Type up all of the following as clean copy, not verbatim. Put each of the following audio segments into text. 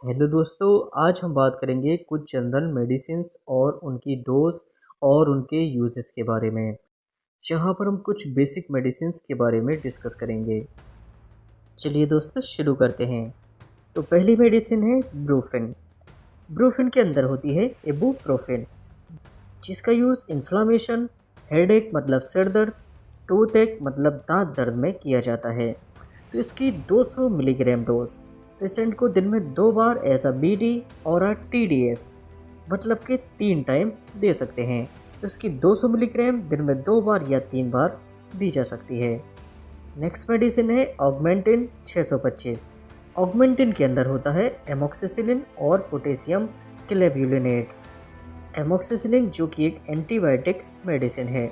Hello दोस्तों, आज हम बात करेंगे कुछ जनरल मेडिसिन्स और उनकी डोज और उनके यूजेस के बारे में। यहाँ पर हम कुछ बेसिक मेडिसिन्स के बारे में डिस्कस करेंगे। चलिए दोस्तों शुरू करते हैं। तो पहली मेडिसिन है ब्रूफिन। ब्रूफिन के अंदर होती है इबुप्रोफेन, जिसका यूज़ इन्फ्लामेशन, हेडेक मतलब सिर दर्द, टूथ एक मतलब दांत दर्द में किया जाता है। तो इसकी 200 मिलीग्राम डोज पेशेंट को दिन में 2 बार एज अ बीडी और अ टीडीएस मतलब कि 3 टाइम दे सकते हैं। तो इसकी 200 मिलीग्राम दिन में 2 बार या 3 बार दी जा सकती है। नेक्स्ट मेडिसिन है ऑगमेंटिन 625। ऑगमेंटिन के अंदर होता है एमोक्सिसिलिन और पोटेशियम क्लेब्यूलिनेट। एमोक्सिसिलिन जो कि एक एंटीबायोटिक्स मेडिसिन है।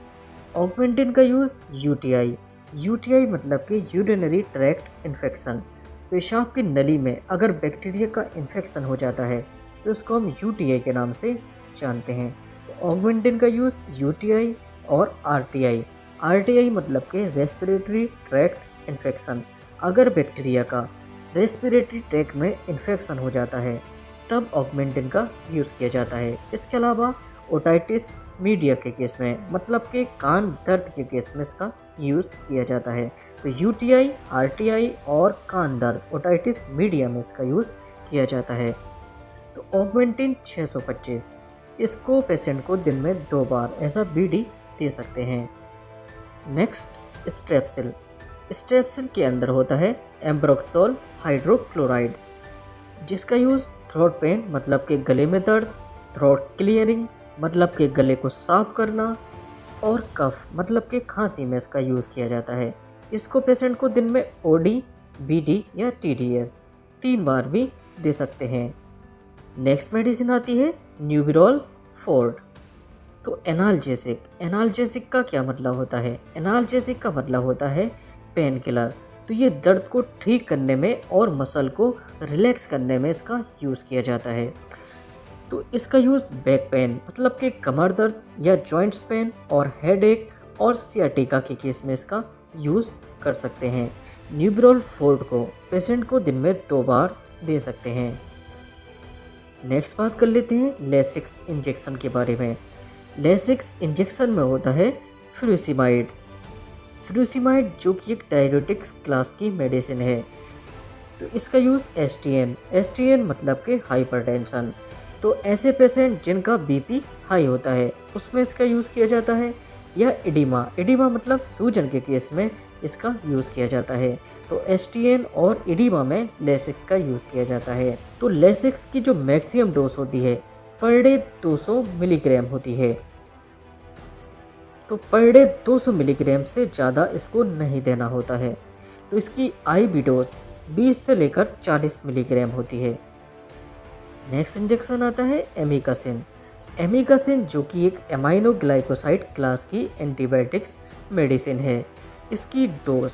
ऑगमेंटिन का यूज़ यूटीआई मतलब कि यूरिनरी ट्रैक्ट इन्फेक्शन, पेशाब की नली में अगर बैक्टीरिया का इन्फेक्शन हो जाता है तो उसको हम यूटीआई के नाम से जानते हैं। तो ऑगमेंटिन का यूज़ यूटीआई और आरटीआई मतलब कि रेस्पिरेटरी ट्रैक्ट इन्फेक्शन, अगर बैक्टीरिया का रेस्पिरेटरी ट्रैक्ट में इन्फेक्शन हो जाता है तब ऑगमेंटिन का यूज़ किया जाता है। इसके अलावा ओटाइटिस मीडिया के केस में मतलब कि कान दर्द के केस में इसका यूज़ किया जाता है। तो यूटीआई, आरटीआई और कान दर्द ओटाइटिस मीडिया में इसका यूज़ किया जाता है। तो ऑगमेंटिन 625 इसको पेशेंट को दिन में 2 बार ऐसा बीडी दे सकते हैं। Next Strepsil. स्ट्रेप्सिल के अंदर होता है एम्ब्रोक्सोल हाइड्रोक्लोराइड, जिसका यूज़ थ्रोट पेन मतलब कि गले में दर्द, थ्रोट क्लियरिंग मतलब कि गले को साफ करना और कफ मतलब कि खांसी में इसका यूज़ किया जाता है। इसको पेशेंट को दिन में ओडी, बीडी या टीडीएस 3 बार भी दे सकते हैं। नेक्स्ट मेडिसिन आती है न्यूबिरोल फोर्ट। तो एनाल्जेसिक का क्या मतलब होता है? एनाल्जेसिक का मतलब होता है पेन किलर। तो ये दर्द को ठीक करने में और मसल को रिलैक्स करने में इसका यूज़ किया जाता है। तो इसका यूज़ बैक पेन मतलब कि कमर दर्द या जॉइंट्स पेन और हेडेक और सियाटिका के केस में इसका यूज़ कर सकते हैं। न्यूबिरोल फोर्ट को पेशेंट को दिन में 2 बार दे सकते हैं। नेक्स्ट बात कर लेते हैं लेसिक्स इंजेक्शन के बारे में। लेसिक्स इंजेक्शन में होता है फ्यूसिमाइड। फ्यूसिमाइड जो कि एक डायरेटिक्स क्लास की मेडिसिन है। तो इसका यूज़ एसटीएन मतलब कि हाइपरटेंशन, तो ऐसे पेशेंट जिनका बीपी हाई होता है उसमें इसका यूज़ किया जाता है। या एडिमा मतलब सूजन के केस में इसका यूज़ किया जाता है। तो एसटीएन और एडिमा में लेसिक्स का यूज़ किया जाता है। तो लेसिक्स की जो मैक्सिमम डोज होती है पर डे 200 मिलीग्राम होती है। तो पर डे 200 मिलीग्राम से ज़्यादा इसको नहीं देना होता है। तो इसकी आईवी डोज 20 से लेकर 40 मिलीग्राम होती है। नेक्स्ट इंजेक्शन आता है एमिकासिन। एमिकासिन जो कि एक एमाइनो ग्लाइकोसाइड क्लास की एंटीबायोटिक्स मेडिसिन है। इसकी डोज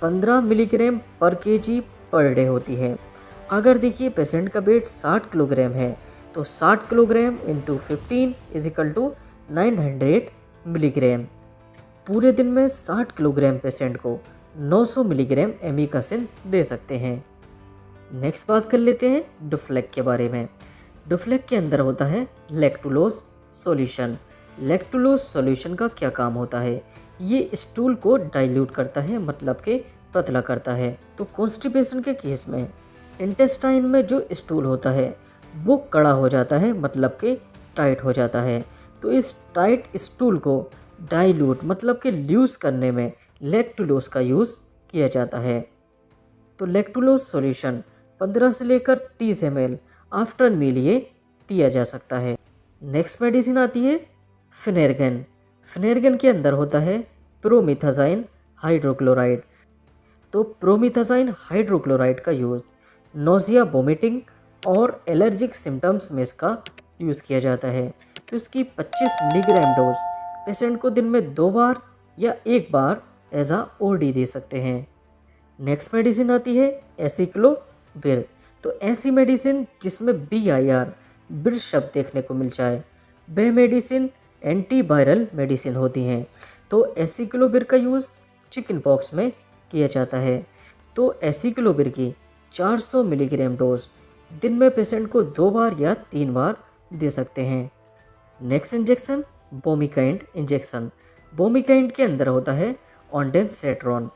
15 मिलीग्राम पर केजी पर डे होती है। अगर देखिए पेशेंट का वेट 60 किलोग्राम है तो 60 kilogram into 15 is equal to 900 milligram. पूरे दिन में 60 किलोग्राम पेशेंट को 900 मिलीग्राम एमिकासिन दे सकते हैं। नेक्स्ट बात कर लेते हैं डुफ्लेक के बारे में। डुफ्लेक के अंदर होता है लैक्टुलोज सॉल्यूशन। लैक्टुलोज सॉल्यूशन का क्या काम होता है? ये स्टूल को डाइल्यूट करता है मतलब कि पतला करता है। तो कॉन्स्टिपेशन के केस में इंटेस्टाइन में जो स्टूल होता है वो कड़ा हो जाता है मतलब कि टाइट हो जाता है। तो इस टाइट स्टूल को डाइल्यूट मतलब कि लूज करने में लैक्टुलोज का यूज़ किया जाता है। तो लैक्टुलोज सॉल्यूशन 15 से लेकर 30 ml आफ्टर मील ये दिया जा सकता है। नेक्स्ट मेडिसिन आती है फिनेरगन। फिनेरगन के अंदर होता है प्रोमिथाजाइन हाइड्रोक्लोराइड। तो प्रोमिथाजाइन हाइड्रोक्लोराइड का यूज़ नोजिया, वोमिटिंग और एलर्जिक सिम्टम्स में इसका यूज़ किया जाता है। तो इसकी 25 मिलीग्राम डोज पेशेंट को दिन में 2 बार या 1 बार एज आ ओडी दे सकते हैं। नेक्स्ट मेडिसिन आती है एसिक्लोविर। तो ऐसी मेडिसिन जिसमें BIR बिर शब्द देखने को मिल जाए वह मेडिसिन एंटीवायरल मेडिसिन होती हैं। तो एसिक्लोविर का यूज़ चिकन पॉक्स में किया जाता है। तो एसिक्लोविर की 400 मिलीग्राम डोज दिन में पेशेंट को 2 बार या 3 बार दे सकते हैं। Next injection Bomikind injection. Bomikind के अंदर होता है ऑन्डेंसेट्रॉन।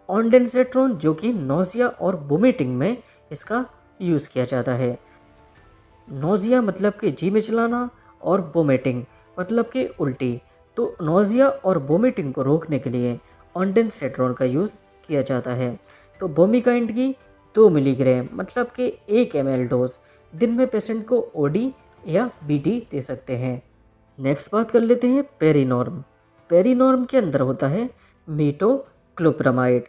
ऑन्डेंसेट्रॉन जो कि नोजिया और वोमिटिंग में इसका यूज़ किया जाता है। नोजिया मतलब कि जी में चलाना और वोमिटिंग मतलब कि उल्टी। तो नोजिया और वोमिटिंग को रोकने के लिए ऑन्डेंसेट्रॉन का यूज़ किया जाता है। तो बोमिकाइंड की 2 मिलीग्राम मतलब कि 1 ml डोज दिन में पेशेंट को ओडी या बीटी दे सकते हैं। नेक्स्ट बात कर लेते हैं पेरिनॉर्म। पेरिनॉर्म के अंदर होता है मीटोक्लोप्रामाइड।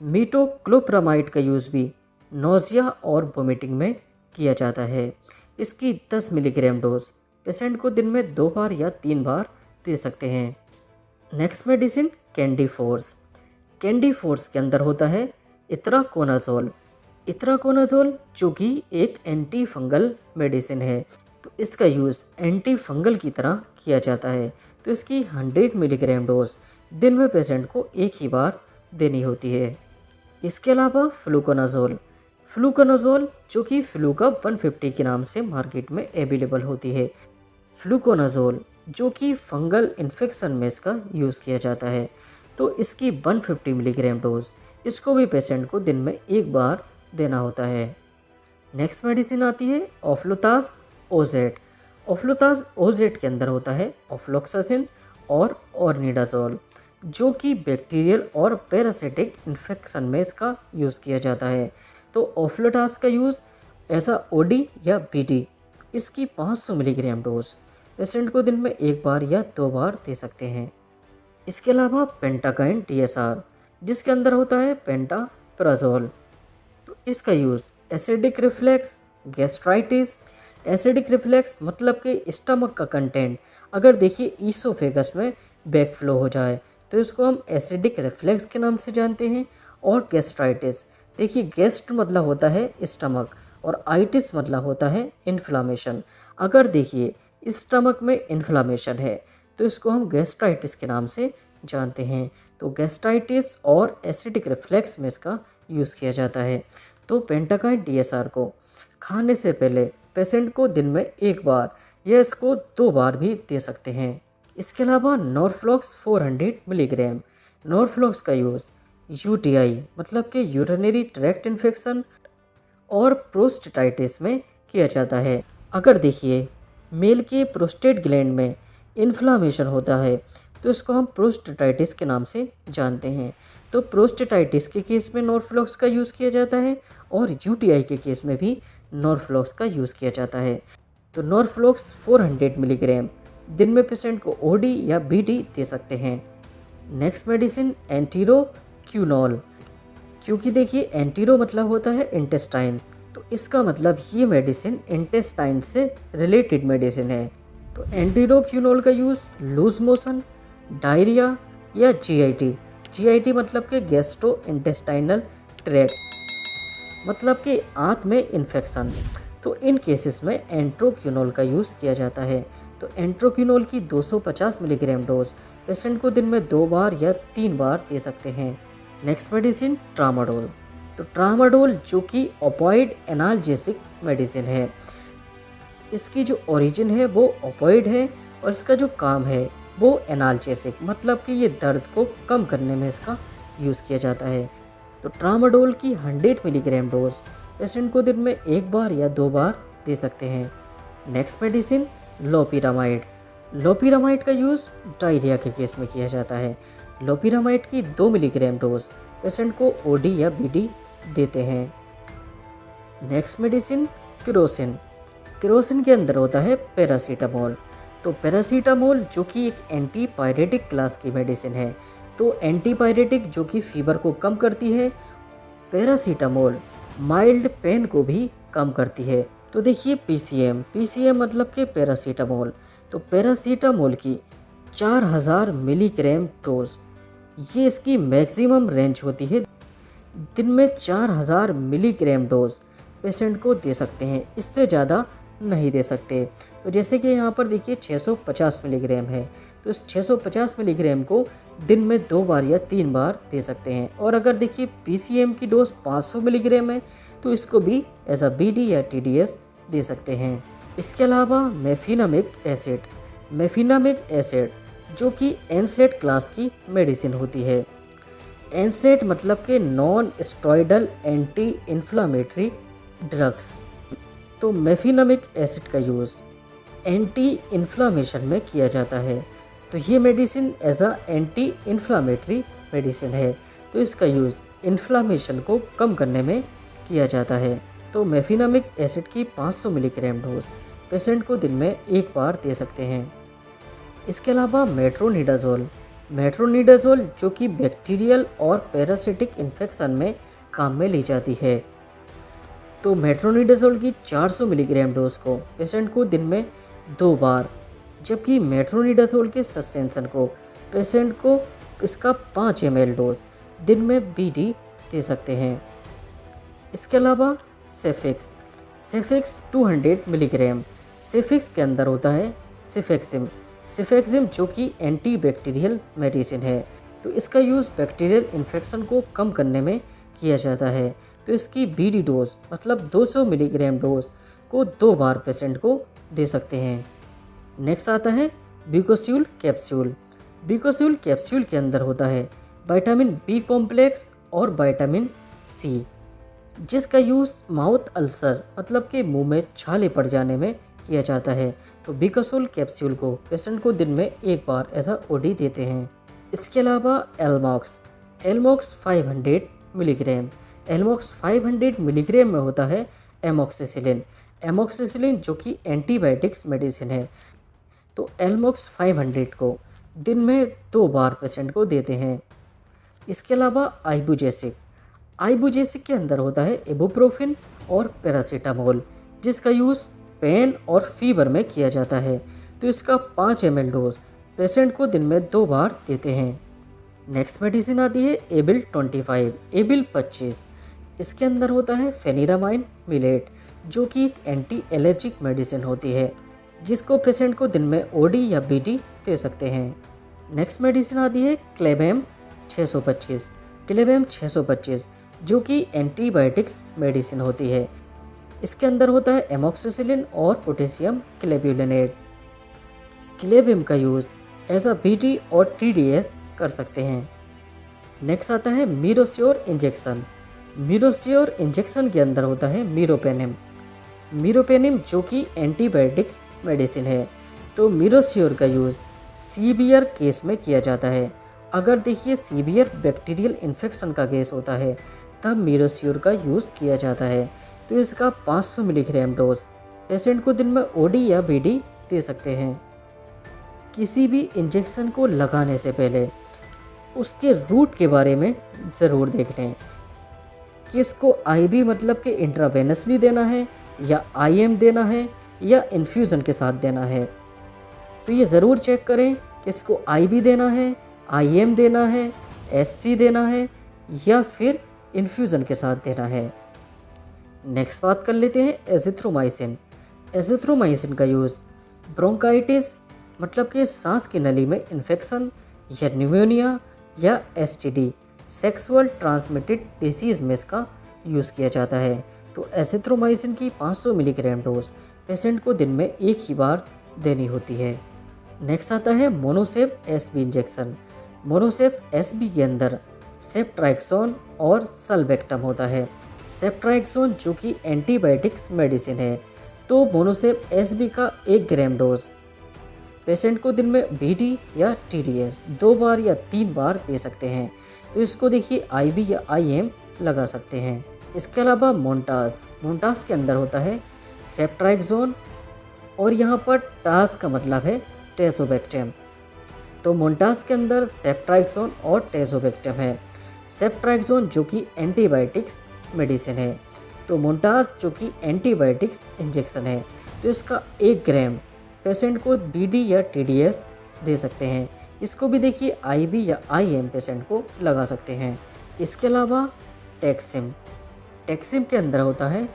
मीटोक्लोप्रामाइड का यूज़ भी नोजिया और वोमिटिंग में किया जाता है। इसकी 10 मिलीग्राम डोज पेशेंट को दिन में 2 बार या 3 बार दे सकते हैं। Next medicine candy force. Candy force के अंदर होता है इत्राकोनाजोल। इत्राकोनाजोल जो कि एक एंटी फंगल मेडिसिन है। तो इसका यूज़ एंटी फंगल की तरह किया जाता है। तो इसकी 100 मिलीग्राम डोज दिन में पेशेंट को एक ही बार देनी होती है। इसके अलावा फ्लूकोनाजोल। फ्लूकोनाजोल जो कि फ्लूका 150 के नाम से मार्केट में अवेलेबल होती है। फ्लूकोनाजोल जो कि फंगल इन्फेक्शन में इसका यूज़ किया जाता है। तो इसकी 150 मिलीग्राम डोज इसको भी पेशेंट को दिन में एक बार देना होता है। नेक्स्ट मेडिसिन आती है ऑफ्लोतास ओजेट। ऑफ्लोतास ओजेट के अंदर होता है ऑफ्लोक्सासिन और ऑर्निडाजोल जो कि बैक्टीरियल और पैरासिटिक इन्फेक्शन में इसका यूज़ किया जाता है। तो ऑफ्लोटास का यूज़ ऐसा ओडी या बीडी इसकी 500 मिलीग्राम डोज पेशेंट को दिन में एक बार या 2 बार दे सकते हैं। इसके अलावा पेंटाकाइन टीएसआर जिसके अंदर होता है पेंटाप्राजोल। तो इसका use acidic reflex, gastritis. Acidic reflex मतलब कि स्टमक का कंटेंट अगर देखिए ईसोफेगस में बैकफ्लो हो जाए तो इसको हम एसिडिक रिफ्लेक्स के नाम से जानते हैं। और गैस्ट्राइटिस देखिए गेस्ट मतलब होता है स्टमक और आइटिस मतलब होता है इन्फ्लामेशन। अगर देखिए स्टमक में इन्फ्लामेशन है तो इसको हम गैस्ट्राइटिस के नाम से जानते हैं। तो गैस्ट्राइटिस और एसिडिक रिफ्लेक्स में इसका यूज़ किया जाता है। तो पेंटाकाइन टीएसआर को खाने से पहले पेशेंट को दिन में एक बार या इसको 2 बार भी दे सकते हैं। इसके अलावा नॉर्फ्लॉक्स 400 मिलीग्राम। नॉर्फ्लॉक्स का यूज़ यूटीआई मतलब कि यूरिनरी ट्रैक्ट इन्फेक्शन और प्रोस्टेटाइटिस में किया जाता है। अगर देखिए मेल के प्रोस्टेट ग्लैंड में इन्फ्लामेशन होता है तो इसको हम प्रोस्टेटाइटिस के नाम से जानते हैं। तो प्रोस्टेटाइटिस के केस में नॉर्फ्लॉक्स का यूज़ किया जाता है और यूटीआई के केस में भी नॉर्फ्लॉक्स का यूज़ किया जाता है। तो नॉर्फ्लॉक्स 400 मिलीग्राम दिन में पेशेंट को ओडी या बीडी दे सकते हैं। Next medicine Enteroquinol. क्योंकि देखिए एंटीरो मतलब होता है इंटेस्टाइन तो इसका मतलब ये मेडिसिन इंटेस्टाइन से रिलेटेड मेडिसिन है। तो एंटीरोक्यूनॉल का यूज़ लूज मोशन, डायरिया या जीआईटी। जीआईटी मतलब कि गैस्ट्रो इंटेस्टाइनल ट्रैक्ट मतलब कि आंत में इन्फेक्शन। तो इन केसेस में एंट्रोक्यूनॉल का यूज़ किया जाता है। तो एंट्रोक्यूनॉल की 250 मिलीग्राम डोज पेशेंट को दिन में 2 बार या 3 बार दे सकते हैं। Next medicine tramadol. तो ट्रामाडोल जो कि ओपॉइड एनाल्जेसिक मेडिसिन है। इसकी जो ओरिजिन है वो ओपॉइड है और इसका जो काम है वो एनाल्जेसिक मतलब कि ये दर्द को कम करने में इसका यूज़ किया जाता है। तो ट्रामाडोल की 100 मिलीग्राम डोज पेशेंट को दिन में एक बार या 2 बार दे सकते हैं। Next medicine loperamide. लोपिरामाइड का यूज़ डायरिया के केस में किया जाता है। लोपिरामाइड की 2 मिलीग्राम डोज पेशेंट को ओडी या बीडी देते हैं। Next medicine kerosene. केरोसिन के अंदर होता है पैरासीटामोल। तो पैरासीटामोल जो कि एक एंटीपायरेटिक क्लास की मेडिसिन है। तो एंटीपायरेटिक जो कि फीवर को कम करती है। पैरासीटामोल माइल्ड पेन को भी कम करती है। तो देखिए पीसीएम मतलब कि पैरासीटामोल। तो पैरासीटामोल की 4000 मिलीग्राम डोज ये इसकी मैक्सिमम रेंज होती है। दिन में 4000 मिलीग्राम डोज पेशेंट को दे सकते हैं, इससे ज़्यादा नहीं दे सकते। तो जैसे कि यहाँ पर देखिए 650 मिलीग्राम है तो इस 650 मिलीग्राम को दिन में 2 बार या 3 बार दे सकते हैं। और अगर देखिए पीसीएम की डोज 500 मिलीग्राम है तो इसको भी एज अ बीडी या टीडीएस दे सकते हैं। इसके अलावा मेफिनामिक एसिड जो कि एनसेड क्लास की मेडिसिन होती है। एनसेड मतलब के non steroidal anti inflammatory drugs. तो मेफिनामिक एसिड का यूज़ एंटी इन्फ्लामेशन में किया जाता है। तो ये medicine as a anti inflammatory medicine है, तो इसका यूज़ इन्फ्लामेशन को कम करने में किया जाता है। तो मेफिनामिक एसिड की 500 मिलीग्राम डोज पेशेंट को दिन में 1 बार दे सकते हैं। इसके अलावा मेट्रोनिडाजोल जो कि बैक्टीरियल और पैरासिटिक इन्फेक्शन में काम में ली जाती है। तो मेट्रोनिडाजोल की 400 मिलीग्राम डोज को पेशेंट को दिन में 2 बार, जबकि मेट्रोनिडाजोल के सस्पेंशन को पेशेंट को इसका 5 ml डोज दिन में बीडी दे सकते हैं। इसके अलावा सेफिक्स 200 मिलीग्राम। सेफिक्स के अंदर होता है सिफेक्सिम जो कि एंटी बैक्टीरियल मेडिसिन है। तो इसका यूज़ बैक्टीरियल इन्फेक्शन को कम करने में किया जाता है। तो इसकी बीडी डोज मतलब 200 मिलीग्राम डोज को 2 बार पेशेंट को दे सकते हैं। नेक्स्ट आता है ब्यूकोस्यूल कैप्सूल के अंदर होता है विटामिन बी कॉम्प्लेक्स और विटामिन सी, जिसका यूज़ माउथ अल्सर मतलब कि मुंह में छाले पड़ जाने में किया जाता है। तो ब्यूकोस्यूल कैप्सूल को पेशेंट को दिन में 1 बार ऐसा ओडी देते हैं। इसके अलावा एलमॉक्स 500 मिलीग्राम में होता है एमोक्सिसिलिन जो कि एंटीबायोटिक्स मेडिसिन है। तो एलमॉक्स 500 को दिन में 2 बार पेशेंट को देते हैं। इसके अलावा आइबुजेसिक के अंदर होता है इबुप्रोफिन और पैरासीटामोल, जिसका यूज़ पेन और फीवर में किया जाता है। तो इसका 5 ml डोज पेशेंट को दिन में 2 बार देते हैं। नेक्स्ट मेडिसिन आती है एबिल 25। इसके अंदर होता है फेनिरामाइन मिलेट जो कि एक एंटी एलर्जिक मेडिसिन होती है, जिसको पेशेंट को दिन में ओडी या बीडी दे सकते हैं। नेक्स्ट मेडिसिन आती है क्लेबेम 625 जो कि एंटीबायोटिक्स मेडिसिन होती है। इसके अंदर होता है एमोक्सिसिलिन और पोटेशियम क्लेब्यूलिनेट। क्लेबेम का यूज़ एज अ बीडी और टीडीएस कर सकते हैं। नेक्स्ट आता है मीरोश्योर इंजेक्शन के अंदर होता है मीरोपेनिम जो कि एंटीबायोटिक्स मेडिसिन है। तो मीरोश्योर का यूज़ सीवियर केस में किया जाता है। अगर देखिए सीवियर बैक्टीरियल इन्फेक्शन का केस होता है तब मीरोश्योर का यूज़ किया जाता है। तो इसका 500 मिलीग्राम डोज पेशेंट को दिन में ओडी या बीडी दे सकते हैं। किसी भी इंजेक्शन को लगाने से पहले उसके रूट के बारे में ज़रूर देख लें कि इसको आईवी मतलब कि इंट्रावेनसली देना है या आईएम देना है या इन्फ्यूज़न के साथ देना है। तो ये ज़रूर चेक करें कि इसको आईवी देना है, आईएम देना है, एससी देना है या फिर इन्फ्यूज़न के साथ देना है। नेक्स्ट बात कर लेते हैं एजिथ्रोमाइसिन का यूज़ ब्रोंकाइटिस मतलब कि सांस की नली में इन्फेक्शन या न्यूमोनिया या एसटीडी सेक्सुअल ट्रांसमिटेड डिसीज़ में इसका यूज़ किया जाता है। तो एजिथ्रोमाइसिन की 500 मिलीग्राम डोज पेशेंट को दिन में 1 ही बार देनी होती है। नेक्स्ट आता है Monocef SB injection. Monocef SB के अंदर सेफ्ट्राइक्सोन और सल्बेक्टम होता है। सेफ्ट्राइक्सोन जो कि एंटीबायोटिक्स मेडिसिन है। तो मोनोसेफ एसबी का 1 ग्राम डोज पेशेंट को दिन में बीडी या टीडीएस 2 बार या 3 बार दे सकते हैं। तो इसको देखिए आईवी या आईएम लगा सकते हैं। इसके अलावा मोन्टास के अंदर होता है सेफ्ट्राइक्सोन और यहाँ पर टास का मतलब है टेजोबैक्टम। तो मोन्टास के अंदर सेफ्ट्राइक्सोन और टेजोबैक्टम है। सेफ्ट्राइक्सोन जो कि एंटीबायोटिक्स मेडिसिन है। तो मोन्टास जो कि एंटीबायोटिक्स इंजेक्शन है। तो इसका 1 ग्राम पेशेंट को बीडी या टीडीएस दे सकते हैं। इसको भी देखिए आईवी या आईएम पेशेंट को लगा सकते हैं। इसके अलावा टैक्सिम के अंदर होता है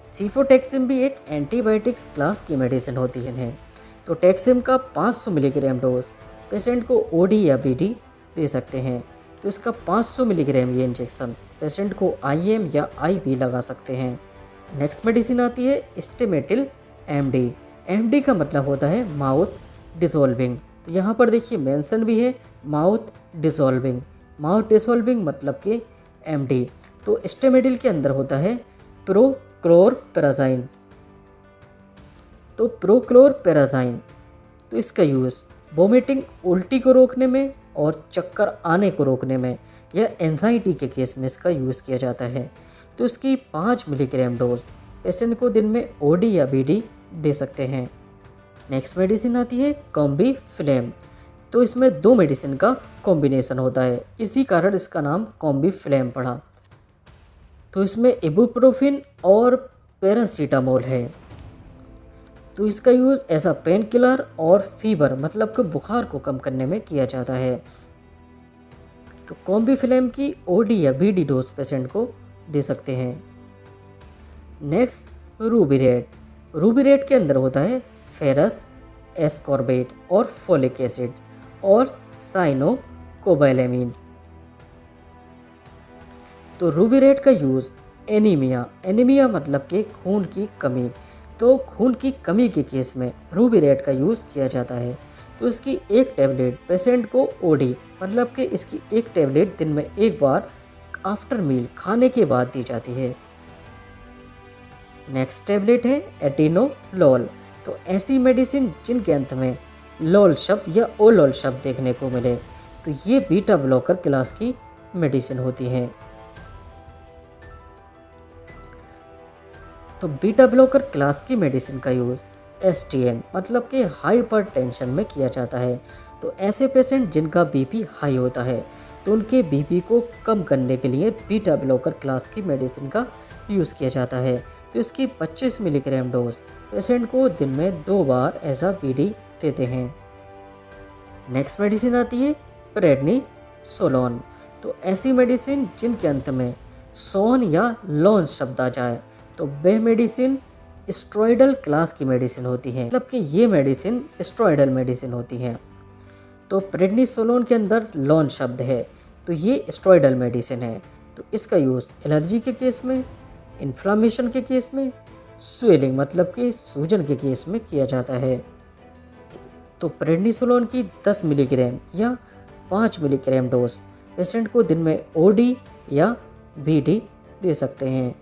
सीफोटैक्सिम भी एक एंटीबायोटिक्स क्लास की मेडिसिन होती है। तो टैक्सिम का 500 मिलीग्राम डोज पेशेंट को ओडी या बीडी दे सकते हैं। तो इसका 500 मिलीग्राम ये इंजेक्शन पेशेंट को आईएम या आईवी लगा सकते हैं। नेक्स्ट मेडिसिन आती है स्टेमेटिल एमडी। एमडी का मतलब होता है माउथ डिसॉल्विंग। तो यहाँ पर देखिए मेंशन भी है माउथ डिसॉल्विंग। माउथ डिसॉल्विंग मतलब कि एमडी। तो स्टेमेटिल के अंदर होता है प्रोक्लोरपेराज़ाइन। तो प्रोक्लोरपेराज़ाइन तो इसका यूज़ वोमिटिंग उल्टी को रोकने में और चक्कर आने को रोकने में या एंजाइटी के केस में इसका यूज़ किया जाता है। तो इसकी 5 मिलीग्राम डोज पेशेंट को दिन में ओडी या बीडी दे सकते हैं। नेक्स्ट मेडिसिन आती है कॉम्बी फ्लेम। तो इसमें 2 मेडिसिन का कॉम्बिनेशन होता है, इसी कारण इसका नाम कॉम्बी फ्लेम पड़ा। तो इसमें इबुप्रोफिन और पैरासीटामोल है। तो इसका use as a pain killer और फीवर मतलब कि बुखार को कम करने में किया जाता है। तो कॉम्बी फ्लेम की ओडी या बीडी डोज पेशेंट को दे सकते हैं। नेक्स्ट रूबिरेट। रूबिरेट के अंदर होता है फेरस, एस्कॉर्बेट और फोलिक एसिड और साइनोकोबालेमिन। तो रूबिरेट का यूज़ एनीमिया मतलब कि खून की कमी। तो खून की कमी के केस में रूबिरेट का यूज़ किया जाता है। तो इसकी एक टैबलेट पेशेंट को ओडी मतलब कि इसकी एक टैबलेट दिन में एक बार आफ्टर मील खाने के बाद दी जाती है। नेक्स्ट टैबलेट है एटिनोलोल। तो ऐसी मेडिसिन जिनके अंत में लोल शब्द या ओलोल शब्द देखने को मिले, तो ये बीटा ब्लॉकर क्लास की मेडिसिन होती हैं। तो बीटा ब्लॉकर क्लास की मेडिसिन का यूज़ एसटीएन मतलब कि हाइपरटेंशन में किया जाता है। तो ऐसे पेशेंट जिनका बीपी हाई होता है, तो उनके बीपी को कम करने के लिए बीटा ब्लॉकर क्लास की मेडिसिन का यूज़ किया जाता है। तो इसकी 25 मिलीग्राम डोज पेशेंट को दिन में 2 बार एज अ बीडी देते हैं। नेक्स्ट मेडिसिन आती है प्रेडनिसोलोन। तो ऐसी मेडिसिन जिनके अंत में सोन या लोन शब्द आ जाए, तो वह मेडिसिन स्टेरॉयडल क्लास की मेडिसिन होती है, मतलब कि ये मेडिसिन स्टेरॉयडल मेडिसिन होती है। तो प्रेडनिसोलोन के अंदर लोन शब्द है, तो ये स्टेरॉयडल मेडिसिन है। तो इसका यूज़ एलर्जी के केस में, इन्फ्लामेशन के केस में, स्वेलिंग मतलब कि सूजन के केस में किया जाता है। तो प्रेडनिसोलोन की 10 मिलीग्राम या 5 मिलीग्राम डोज पेशेंट को दिन में ओडी या बीडी दे सकते हैं।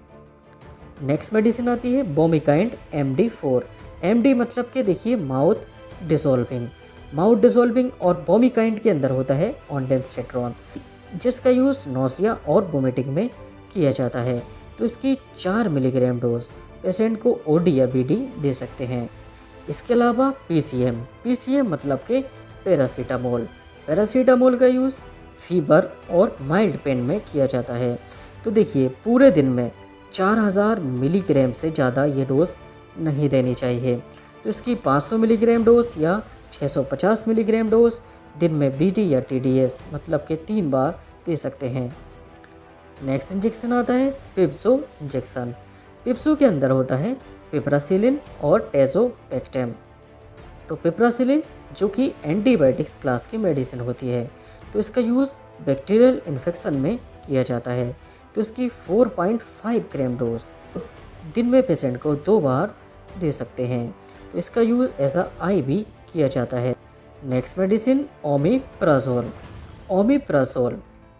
नेक्स्ट मेडिसिन आती है बोमिकाइंड MD4। MD मतलब कि देखिए माउथ डिसॉल्विंग और बोमिकाइंड के अंदर होता है ऑन्डेंसेट्रॉन, जिसका यूज़ नोसिया और वोमिटिंग में किया जाता है। तो इसकी 4 मिलीग्राम डोज पेशेंट को ओडी या बीडी दे सकते हैं। इसके अलावा PCM मतलब कि पैरासीटामोल का यूज़ फीवर और माइल्ड पेन में किया जाता है। तो देखिए पूरे दिन में 4000 मिलीग्राम से ज़्यादा ये डोज नहीं देनी चाहिए। तो इसकी 500 मिलीग्राम डोज या 650 मिलीग्राम डोज दिन में BD या TDS मतलब कि 3 बार दे सकते हैं। नेक्स्ट इंजेक्शन आता है पिप्सो इंजेक्शन। पिप्सो के अंदर होता है पिप्रासिलिन और टेजोपेक्टेम। तो पिप्रासिलिन जो कि एंटीबायोटिक्स क्लास की मेडिसिन होती है, तो इसका यूज़ बैक्टीरियल इन्फेक्शन में किया जाता है। तो इसकी 4.5 ग्राम डोज दिन में पेशेंट को 2 बार दे सकते हैं। तो इसका यूज़ एज अ IV किया जाता है। Next medicine omeprazole.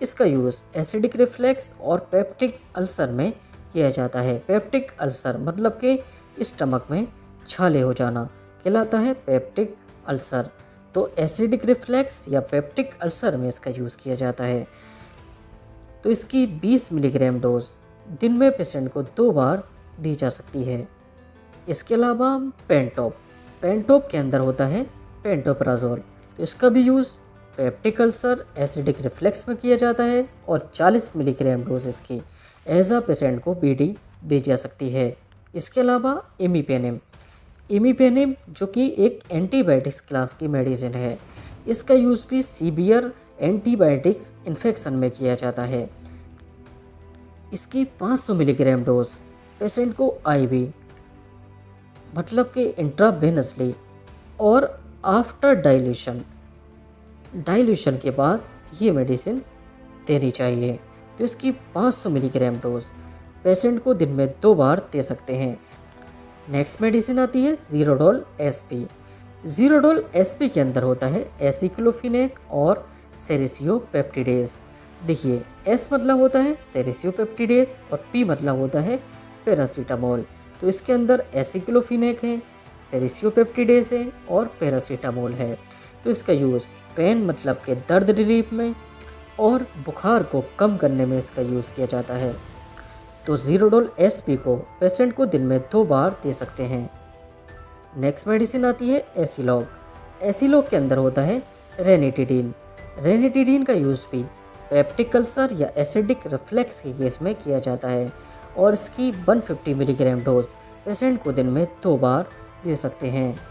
इसका यूज़ एसिडिक रिफ्लेक्स और पेप्टिक अल्सर में किया जाता है। पेप्टिक अल्सर मतलब कि स्टमक में छाले हो जाना कहलाता है पेप्टिक अल्सर। तो एसिडिक रिफ्लेक्स या पेप्टिक अल्सर में इसका यूज़ किया जाता है। तो इसकी 20 मिलीग्राम डोज दिन में पेशेंट को 2 बार दी जा सकती है। इसके अलावा पेंटोप के अंदर होता है पेंटोप्राजोल। तो इसका भी use peptic ulcer acidic reflex में किया जाता है और 40 मिलीग्राम डोज इसकी एज अ पेशेंट को BD दी जा सकती है। इसके अलावा इमीपेनिम जो कि एक एंटीबायोटिक्स क्लास की मेडिसिन है, इसका यूज़ भी सीवियर एंटीबायोटिक्स इन्फेक्शन में किया जाता है। इसकी 500 मिलीग्राम डोज पेशेंट को IV मतलब कि इंट्रावेनसली और आफ्टर डाइल्यूशन डाइल्यूशन के बाद ये मेडिसिन देनी चाहिए। तो इसकी 500 मिलीग्राम डोज पेशेंट को दिन में 2 बार दे सकते हैं। नेक्स्ट मेडिसिन आती है ज़ीरोडोल एसपी। ज़ीरोडोल एसपी के अंदर होता है एसिक्लोफिनेक और सेरिसियोपेप्टिडेस। देखिए, एस मतलब होता है सेरिसियोपेप्टिडेस और पी मतलब होता है पैरासीटामोल। तो इसके अंदर एसिक्लोफिनेक है, सेरिसियोपेप्टिडेस है और पैरासीटामोल है। तो इसका यूज़ पेन मतलब के दर्द रिलीफ में और बुखार को कम करने में इसका यूज़ किया जाता है। तो ज़ीरोडोल एसपी को पेशेंट को दिन में 2 बार दे सकते हैं। नेक्स्ट मेडिसिन आती है एसिलॉग। एसिलॉग के अंदर होता है रेनिटिडीन। रेनिटिडीन का यूज़ भी पेप्टिक अल्सर या एसिडिक रिफ्लेक्स के केस में किया जाता है और इसकी 150 मिलीग्राम डोज पेशेंट को दिन में 2 बार दे सकते हैं।